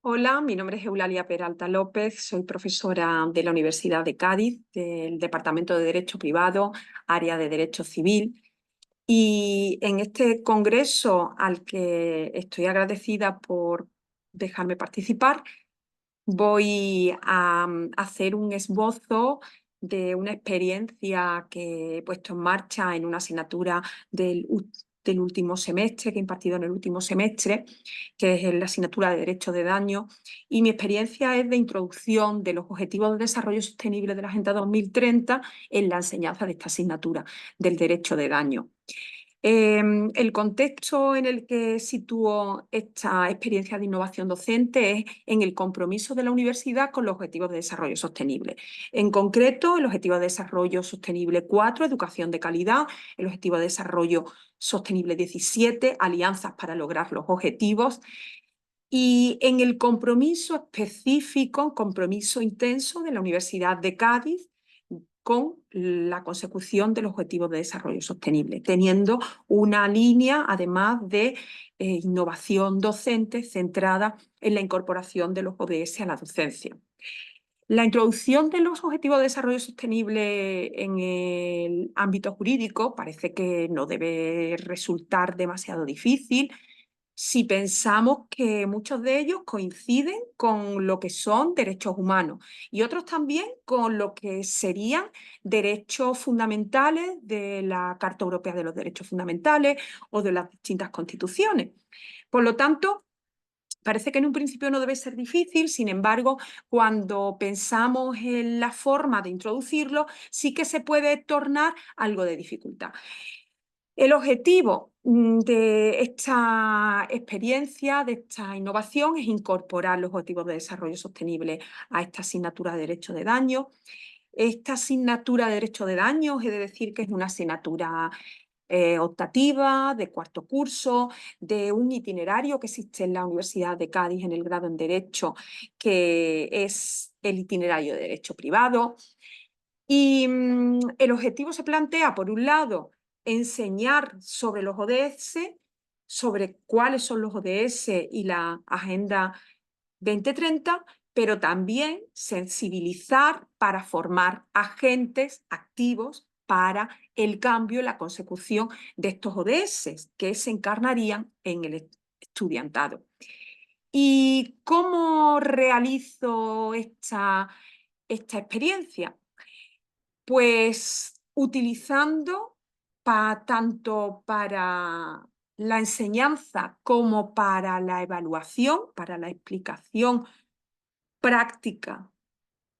Hola, mi nombre es Eulalia Peralta López, soy profesora de la Universidad de Cádiz, del Departamento de Derecho Privado, área de Derecho Civil. Y en este congreso al que estoy agradecida por dejarme participar, voy a hacer un esbozo de una experiencia que he puesto en marcha en una asignatura del último semestre, que he impartido en el último semestre, que es la asignatura de Derecho de Daño. Y mi experiencia es de introducción de los Objetivos de Desarrollo Sostenible de la Agenda 2030 en la enseñanza de esta asignatura del Derecho de Daño. El contexto en el que sitúo esta experiencia de innovación docente es en el compromiso de la universidad con los Objetivos de Desarrollo Sostenible. En concreto, el Objetivo de Desarrollo Sostenible 4, Educación de Calidad, el Objetivo de Desarrollo Sostenible 17, Alianzas para lograr los objetivos, y en el compromiso específico, compromiso intenso de la Universidad de Cádiz con la consecución de los Objetivos de Desarrollo Sostenible, teniendo una línea, además de innovación docente centrada en la incorporación de los ODS a la docencia. La introducción de los Objetivos de Desarrollo Sostenible en el ámbito jurídico parece que no debe resultar demasiado difícil si pensamos que muchos de ellos coinciden con lo que son derechos humanos y otros también con lo que serían derechos fundamentales de la Carta Europea de los Derechos Fundamentales o de las distintas constituciones. Por lo tanto, parece que en un principio no debe ser difícil, sin embargo, cuando pensamos en la forma de introducirlo, sí que se puede tornar algo de dificultad. El objetivo de esta experiencia, de esta innovación, es incorporar los Objetivos de Desarrollo Sostenible a esta asignatura de Derecho de Daño. Esta asignatura de Derecho de Daño, he de decir que es una asignatura optativa, de cuarto curso, de un itinerario que existe en la Universidad de Cádiz en el grado en Derecho, que es el itinerario de Derecho Privado. Y el objetivo se plantea, por un lado, enseñar sobre los ODS, sobre cuáles son los ODS y la Agenda 2030, pero también sensibilizar para formar agentes activos para el cambio y la consecución de estos ODS que se encarnarían en el estudiantado. ¿Y cómo realizo esta experiencia? Pues utilizando tanto para la enseñanza como para la evaluación, para la explicación práctica,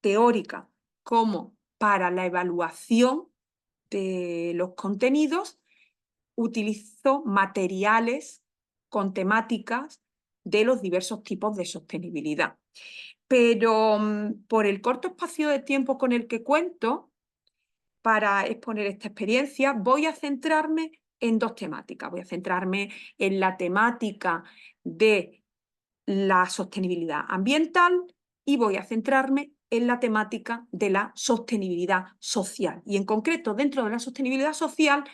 teórica, como para la evaluación de los contenidos, utilizo materiales con temáticas de los diversos tipos de sostenibilidad. Pero por el corto espacio de tiempo con el que cuento, para exponer esta experiencia, voy a centrarme en dos temáticas. Voy a centrarme en la temática de la sostenibilidad ambiental y voy a centrarme en la temática de la sostenibilidad social. Y en concreto, dentro de la sostenibilidad social,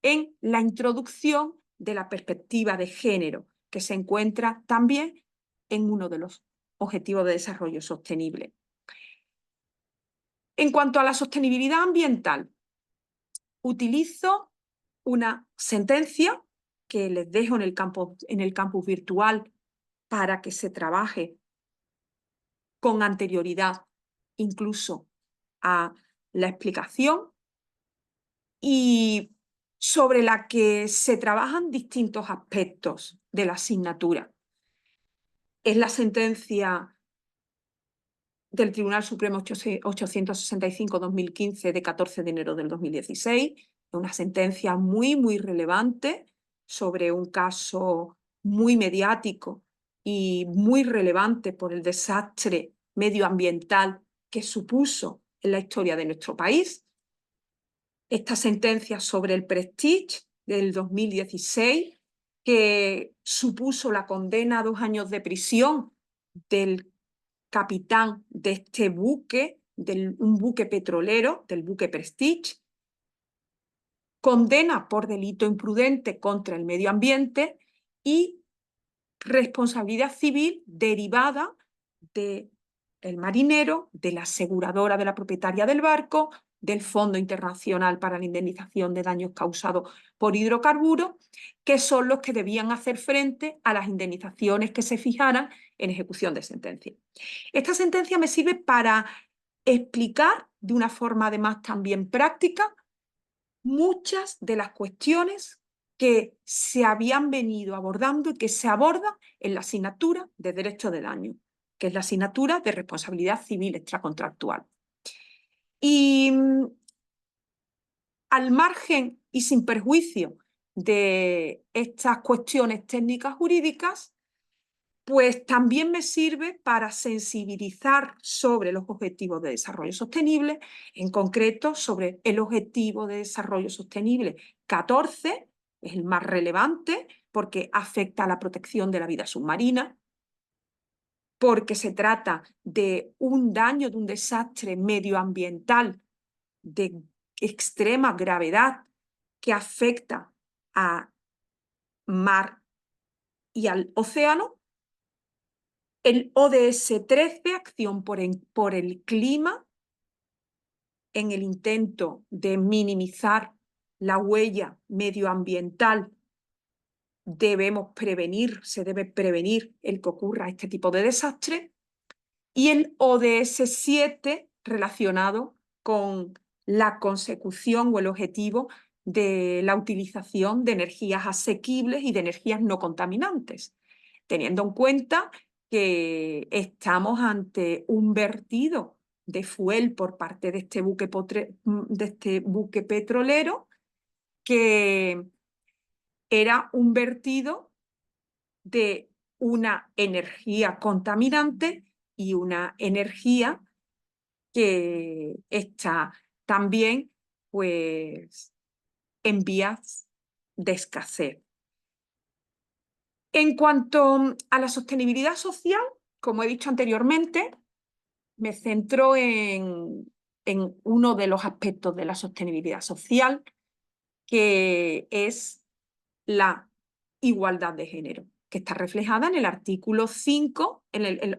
en la introducción de la perspectiva de género, que se encuentra también en uno de los Objetivos de Desarrollo Sostenible. En cuanto a la sostenibilidad ambiental, utilizo una sentencia que les dejo en el campus virtual para que se trabaje con anterioridad incluso a la explicación y sobre la que se trabajan distintos aspectos de la asignatura. Es la sentencia del Tribunal Supremo 865-2015 de 14 de enero del 2016, una sentencia muy relevante sobre un caso muy mediático y muy relevante por el desastre medioambiental que supuso en la historia de nuestro país. Esta sentencia sobre el Prestige del 2016, que supuso la condena a 2 años de prisión del capitán de este buque, un buque petrolero, del buque Prestige, condena por delito imprudente contra el medio ambiente y responsabilidad civil derivada del marinero, de la aseguradora de la propietaria del barco, del Fondo Internacional para la Indemnización de Daños Causados por Hidrocarburos, que son los que debían hacer frente a las indemnizaciones que se fijaran en ejecución de sentencia. Esta sentencia me sirve para explicar de una forma además también práctica muchas de las cuestiones que se habían venido abordando y que se abordan en la asignatura de Derecho de Daño, que es la asignatura de Responsabilidad Civil Extracontractual. Y al margen y sin perjuicio de estas cuestiones técnicas jurídicas, pues también me sirve para sensibilizar sobre los objetivos de desarrollo sostenible, en concreto sobre el objetivo de desarrollo sostenible 14, es el más relevante porque afecta a la protección de la vida submarina, porque se trata de un daño, de un desastre medioambiental de extrema gravedad que afecta a mar y al océano. El ODS 13, acción por el clima, en el intento de minimizar la huella medioambiental, se debe prevenir el que ocurra este tipo de desastre. Y el ODS 7, relacionado con la consecución o el objetivo de la utilización de energías asequibles y de energías no contaminantes, teniendo en cuenta que estamos ante un vertido de fuel por parte de este buque petrolero, que era un vertido de una energía contaminante y una energía que está también pues, en vías de escasez. En cuanto a la sostenibilidad social, como he dicho anteriormente, me centro en uno de los aspectos de la sostenibilidad social, que es la igualdad de género, que está reflejada en el artículo 5, en el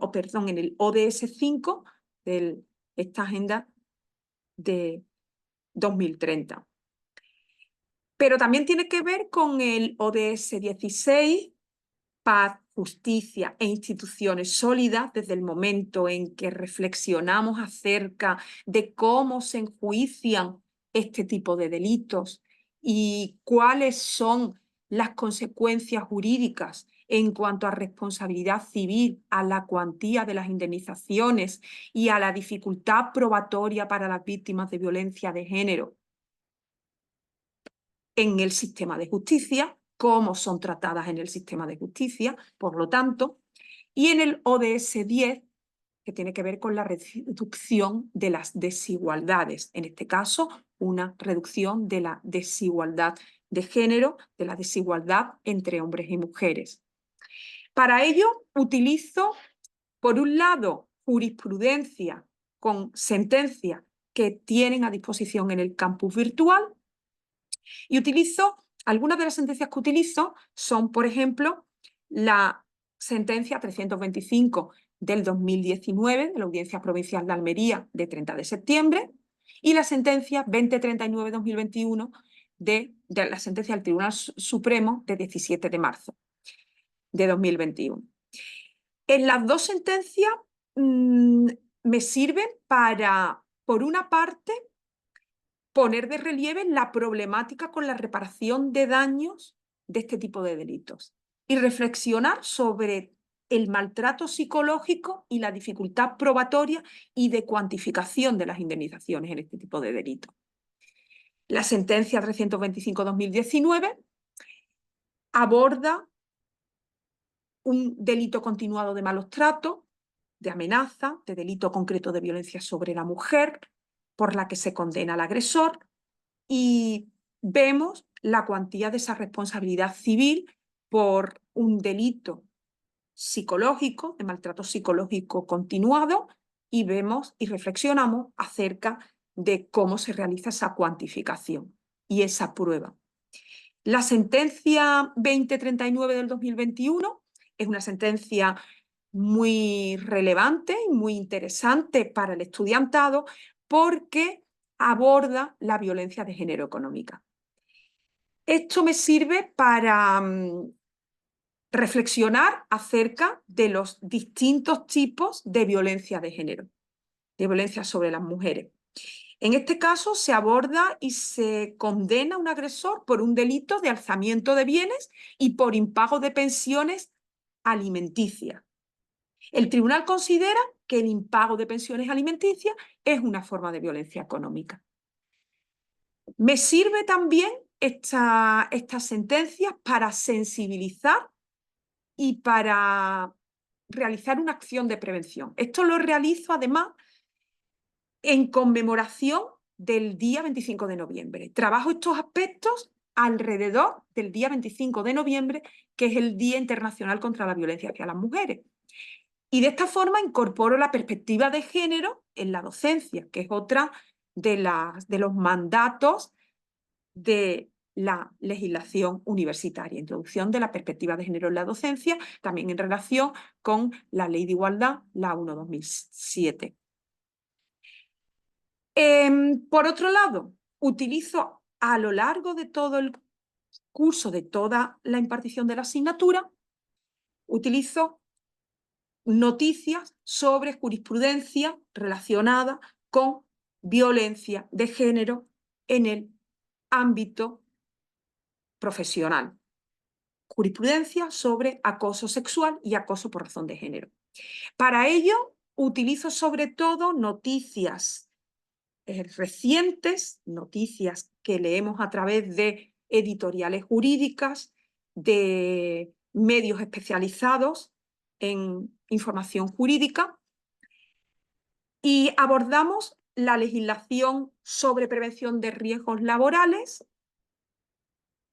ODS 5 de esta Agenda de 2030. Pero también tiene que ver con el ODS 16, paz, justicia e instituciones sólidas, desde el momento en que reflexionamos acerca de cómo se enjuician este tipo de delitos y cuáles son las consecuencias jurídicas en cuanto a responsabilidad civil, a la cuantía de las indemnizaciones y a la dificultad probatoria para las víctimas de violencia de género en el sistema de justicia, cómo son tratadas en el sistema de justicia, por lo tanto, y en el ODS 10, que tiene que ver con la reducción de las desigualdades, en este caso, una reducción de la desigualdad de género, de la desigualdad entre hombres y mujeres. Para ello, utilizo, por un lado, jurisprudencia con sentencias que tienen a disposición en el campus virtual, y algunas de las sentencias que utilizo son, por ejemplo, la sentencia 325 del 2019 de la Audiencia Provincial de Almería de 30 de septiembre y la sentencia 2039-2021 de la sentencia del Tribunal Supremo de 17 de marzo de 2021. En las dos sentencias me sirven para, por una parte, poner de relieve la problemática con la reparación de daños de este tipo de delitos y reflexionar sobre el maltrato psicológico y la dificultad probatoria y de cuantificación de las indemnizaciones en este tipo de delitos. La sentencia 325-2019 aborda un delito continuado de malos tratos, de amenaza, de delito concreto de violencia sobre la mujer, por la que se condena al agresor, y vemos la cuantía de esa responsabilidad civil por un delito psicológico, de maltrato psicológico continuado, y vemos y reflexionamos acerca de cómo se realiza esa cuantificación y esa prueba. La sentencia 2039 del 2021 Es una sentencia muy relevante y muy interesante para el estudiantado porque aborda la violencia de género económica. Esto me sirve para reflexionar acerca de los distintos tipos de violencia de género, de violencia sobre las mujeres. En este caso se aborda y se condena a un agresor por un delito de alzamiento de bienes y por impago de pensiones alimenticias. El tribunal considera que el impago de pensiones alimenticias es una forma de violencia económica. Me sirve también estas sentencias para sensibilizar y para realizar una acción de prevención. Esto lo realizo además en conmemoración del día 25 de noviembre. Trabajo estos aspectos alrededor del día 25 de noviembre, que es el Día Internacional contra la Violencia hacia las Mujeres. Y de esta forma incorporo la perspectiva de género en la docencia, que es otra de los mandatos de la legislación universitaria, introducción de la perspectiva de género en la docencia, también en relación con la Ley de Igualdad, la 1/2007. Por otro lado, utilizo a lo largo de todo el curso, de toda la impartición de la asignatura, utilizo noticias sobre jurisprudencia relacionada con violencia de género en el ámbito profesional. Jurisprudencia sobre acoso sexual y acoso por razón de género. Para ello, utilizo sobre todo noticias recientes, noticias que leemos a través de editoriales jurídicas, de medios especializados en información jurídica, y abordamos la legislación sobre prevención de riesgos laborales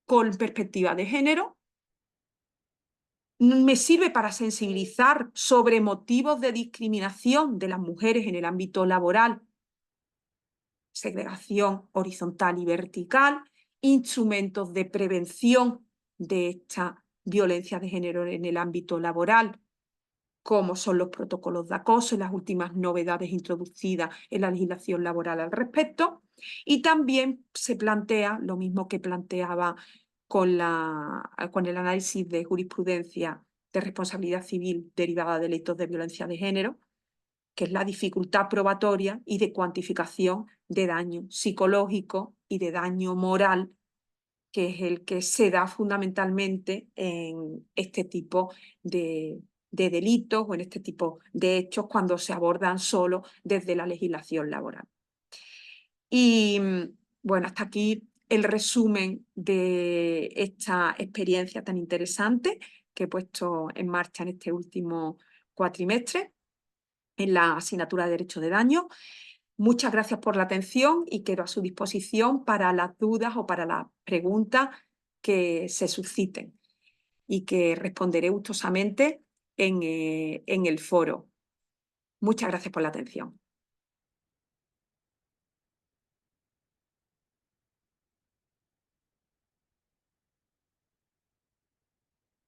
con perspectiva de género. Me sirve para sensibilizar sobre motivos de discriminación de las mujeres en el ámbito laboral, segregación horizontal y vertical, instrumentos de prevención de esta violencia de género en el ámbito laboral, como son los protocolos de acoso y las últimas novedades introducidas en la legislación laboral al respecto. Y también se plantea lo mismo que planteaba con el análisis de jurisprudencia de responsabilidad civil derivada de delitos de violencia de género, que es la dificultad probatoria y de cuantificación de daño psicológico y de daño moral, que es el que se da fundamentalmente en este tipo de delitos o en este tipo de hechos cuando se abordan solo desde la legislación laboral. Y bueno, hasta aquí el resumen de esta experiencia tan interesante que he puesto en marcha en este último cuatrimestre en la asignatura de Derecho de Daño. Muchas gracias por la atención y quedo a su disposición para las dudas o para las preguntas que se susciten y que responderé gustosamente en el foro. Muchas gracias por la atención.